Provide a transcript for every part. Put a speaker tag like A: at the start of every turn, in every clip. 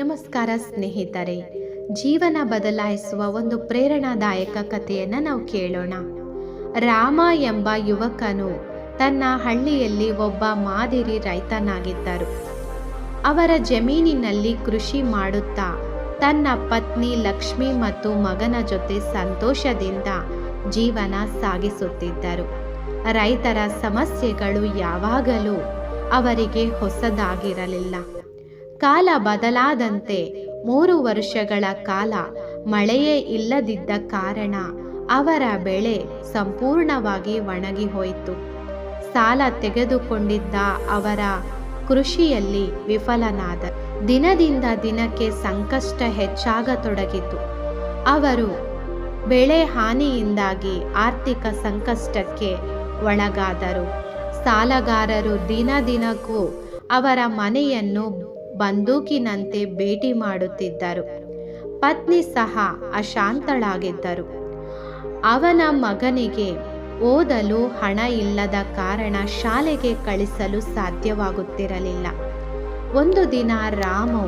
A: ನಮಸ್ಕಾರ ಸ್ನೇಹಿತರೆ, ಜೀವನ ಬದಲಾಯಿಸುವ ಒಂದು ಪ್ರೇರಣಾದಾಯಕ ಕಥೆಯನ್ನು ನಾವು ಕೇಳೋಣ. ರಾಮ ಎಂಬ ಯುವಕನು ತನ್ನ ಹಳ್ಳಿಯಲ್ಲಿ ಒಬ್ಬ ಮಾದರಿ ರೈತನಾಗಿದ್ದರು. ಅವರ ಜಮೀನಿನಲ್ಲಿ ಕೃಷಿ ಮಾಡುತ್ತಾ ತನ್ನ ಪತ್ನಿ ಲಕ್ಷ್ಮಿ ಮತ್ತು ಮಗನ ಜೊತೆ ಸಂತೋಷದಿಂದ ಜೀವನ ಸಾಗಿಸುತ್ತಿದ್ದರು. ರೈತರ ಸಮಸ್ಯೆಗಳು ಯಾವಾಗಲೂ ಅವರಿಗೆ ಹೊಸದಾಗಿರಲಿಲ್ಲ. ಕಾಲ ಬದಲಾದಂತೆ 3 ವರ್ಷಗಳ ಕಾಲ ಮಳೆಯೇ ಇಲ್ಲದಿದ್ದ ಕಾರಣ ಅವರ ಬೆಳೆ ಸಂಪೂರ್ಣವಾಗಿ ಒಣಗಿ ಹೋಯಿತು. ಸಾಲ ತೆಗೆದುಕೊಂಡಿದ್ದ ಅವರ ಕೃಷಿಯಲ್ಲಿ ವಿಫಲನಾದ. ದಿನದಿಂದ ದಿನಕ್ಕೆ ಸಂಕಷ್ಟ ಹೆಚ್ಚಾಗತೊಡಗಿತು. ಅವರು ಬೆಳೆ ಹಾನಿಯಿಂದಾಗಿ ಆರ್ಥಿಕ ಸಂಕಷ್ಟಕ್ಕೆ ಒಳಗಾದರು. ಸಾಲಗಾರರು ದಿನಕ್ಕೂ ಅವರ ಮನೆಯನ್ನು ಬಂದೂಕಿನಂತೆ ಭೇಟಿ ಮಾಡುತ್ತಿದ್ದರು. ಪತ್ನಿ ಸಹ ಅಶಾಂತಳಾಗಿದ್ದರು. ಅವನ ಮಗನಿಗೆ ಓದಲು ಹಣ ಇಲ್ಲದ ಕಾರಣ ಶಾಲೆಗೆ ಕಳಿಸಲು ಸಾಧ್ಯವಾಗುತ್ತಿರಲಿಲ್ಲ. ಒಂದು ದಿನ ರಾಮು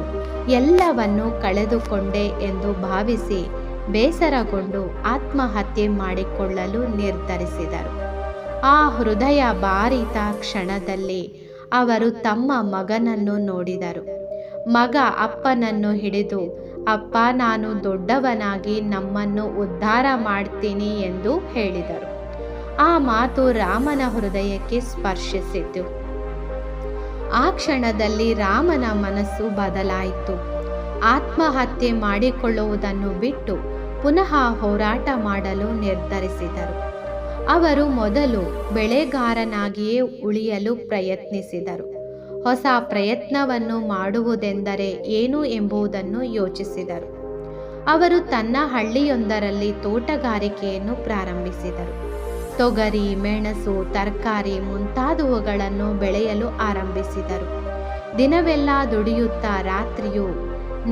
A: ಎಲ್ಲವನ್ನೂ ಕಳೆದುಕೊಂಡೆ ಎಂದು ಭಾವಿಸಿ ಬೇಸರಗೊಂಡು ಆತ್ಮಹತ್ಯೆ ಮಾಡಿಕೊಳ್ಳಲು ನಿರ್ಧರಿಸಿದರು. ಆ ಹೃದಯ ಭಾರಿತ ಕ್ಷಣದಲ್ಲಿ ಅವರು ತಮ್ಮ ಮಗನನ್ನು ನೋಡಿದರು. ಮಗ ಅಪ್ಪನನ್ನು ಹಿಡಿದು, ಅಪ್ಪ, ನಾನು ದೊಡ್ಡವನಾಗಿ ನಮ್ಮನ್ನು ಉದ್ಧಾರ ಮಾಡ್ತೀನಿ ಎಂದು ಹೇಳಿದರು. ಆ ಮಾತು ರಾಮನ ಹೃದಯಕ್ಕೆ ಸ್ಪರ್ಶಿಸಿತು. ಆ ಕ್ಷಣದಲ್ಲಿ ರಾಮನ ಮನಸ್ಸು ಬದಲಾಯಿತು. ಆತ್ಮಹತ್ಯೆ ಮಾಡಿಕೊಳ್ಳುವುದನ್ನು ಬಿಟ್ಟು ಪುನಃ ಹೋರಾಟ ಮಾಡಲು ನಿರ್ಧರಿಸಿದರು. ಅವರು ಮೊದಲು ಬೆಳೆಗಾರನಾಗಿಯೇ ಉಳಿಯಲು ಪ್ರಯತ್ನಿಸಿದರು. ಹೊಸ ಪ್ರಯತ್ನವನ್ನು ಮಾಡುವುದೆಂದರೆ ಏನು ಎಂಬುದನ್ನು ಯೋಚಿಸಿದರು. ಅವರು ತನ್ನ ಹಳ್ಳಿಯೊಂದರಲ್ಲಿ ತೋಟಗಾರಿಕೆಯನ್ನು ಪ್ರಾರಂಭಿಸಿದರು. ತೊಗರಿ, ಮೆಣಸು, ತರಕಾರಿ ಮುಂತಾದವುಗಳನ್ನು ಬೆಳೆಯಲು ಆರಂಭಿಸಿದರು. ದಿನವೆಲ್ಲ ದುಡಿಯುತ್ತಾ ರಾತ್ರಿಯೂ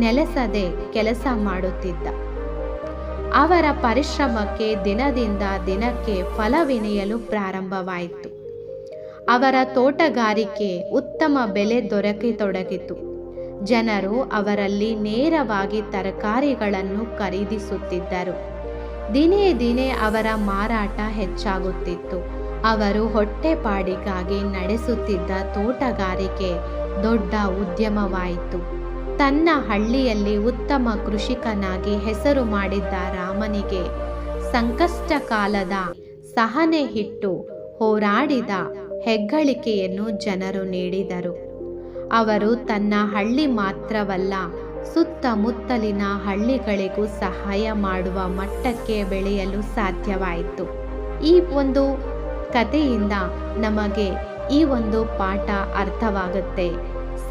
A: ನೆಲೆಸದೆ ಕೆಲಸ ಮಾಡುತ್ತಿದ್ದ. ಅವರ ಪರಿಶ್ರಮಕ್ಕೆ ದಿನದಿಂದ ದಿನಕ್ಕೆ ಫಲವಿನಿಯಲು ಪ್ರಾರಂಭವಾಯಿತು. ಅವರ ತೋಟಗಾರಿಕೆ ಉತ್ತಮ ಬೆಲೆ ದೊರಕತೊಡಗಿತು. ಜನರು ಅವರಲ್ಲಿ ನೇರವಾಗಿ ತರಕಾರಿಗಳನ್ನು ಖರೀದಿಸುತ್ತಿದ್ದರು. ದಿನೇ ಅವರ ಮಾರಾಟ ಹೆಚ್ಚಾಗುತ್ತಿತ್ತು. ಅವರು ಹೊಟ್ಟೆಪಾಡಿಗಾಗಿ ನಡೆಸುತ್ತಿದ್ದ ತೋಟಗಾರಿಕೆ ದೊಡ್ಡ ಉದ್ಯಮವಾಯಿತು. ತನ್ನ ಹಳ್ಳಿಯಲ್ಲಿ ಉತ್ತಮ ಕೃಷಿಕನಾಗಿ ಹೆಸರು ಮಾಡಿದ್ದ ರಾಮನಿಗೆ ಸಂಕಷ್ಟ ಕಾಲದ ಸಹನೆ ಇಟ್ಟು ಹೋರಾಡಿದ ಹೆಗ್ಗಳಿಕೆಯನ್ನು ಜನರು ನೀಡಿದರು. ಅವರು ತನ್ನ ಹಳ್ಳಿ ಮಾತ್ರವಲ್ಲ, ಸುತ್ತಮುತ್ತಲಿನ ಹಳ್ಳಿಗಳಿಗೂ ಸಹಾಯ ಮಾಡುವ ಮಟ್ಟಕ್ಕೆ ಬೆಳೆಯಲು ಸಾಧ್ಯವಾಯಿತು. ಈ ಒಂದು ಕಥೆಯಿಂದ ನಮಗೆ ಈ ಒಂದು ಪಾಠ ಅರ್ಥವಾಗುತ್ತೆ.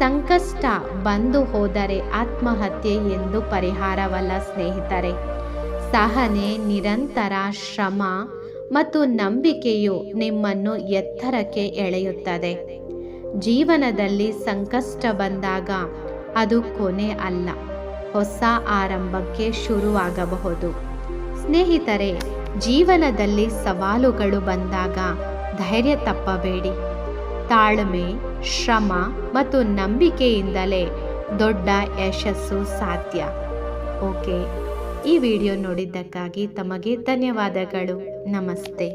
A: ಸಂಕಷ್ಟ ಬಂದು ಹೋದರೆ ಆತ್ಮಹತ್ಯೆ ಎಂದು ಪರಿಹಾರವಲ್ಲ ಸ್ನೇಹಿತರೆ. ಸಹನೆ, ನಿರಂತರ ಶ್ರಮ ಮತ್ತು ನಂಬಿಕೆಯು ನಿಮ್ಮನ್ನು ಎತ್ತರಕ್ಕೆ ಎಳೆಯುತ್ತದೆ. ಜೀವನದಲ್ಲಿ ಸಂಕಷ್ಟ ಬಂದಾಗ ಅದು ಕೊನೆ ಅಲ್ಲ, ಹೊಸ ಆರಂಭಕ್ಕೆ ಶುರುವಾಗಬಹುದು. ಸ್ನೇಹಿತರೆ, ಜೀವನದಲ್ಲಿ ಸವಾಲುಗಳು ಬಂದಾಗ ಧೈರ್ಯ ತಪ್ಪಬೇಡಿ. ತಾಳ್ಮೆ, ಶ್ರಮ ಮತ್ತು ನಂಬಿಕೆಯಿಂದಲೇ ದೊಡ್ಡ ಯಶಸ್ಸು ಸಾಧ್ಯ. ಓಕೆ, ಈ ವಿಡಿಯೋ ನೋಡಿದ್ದಕ್ಕಾಗಿ ತಮಗೆ ಧನ್ಯವಾದಗಳು. ನಮಸ್ತೆ.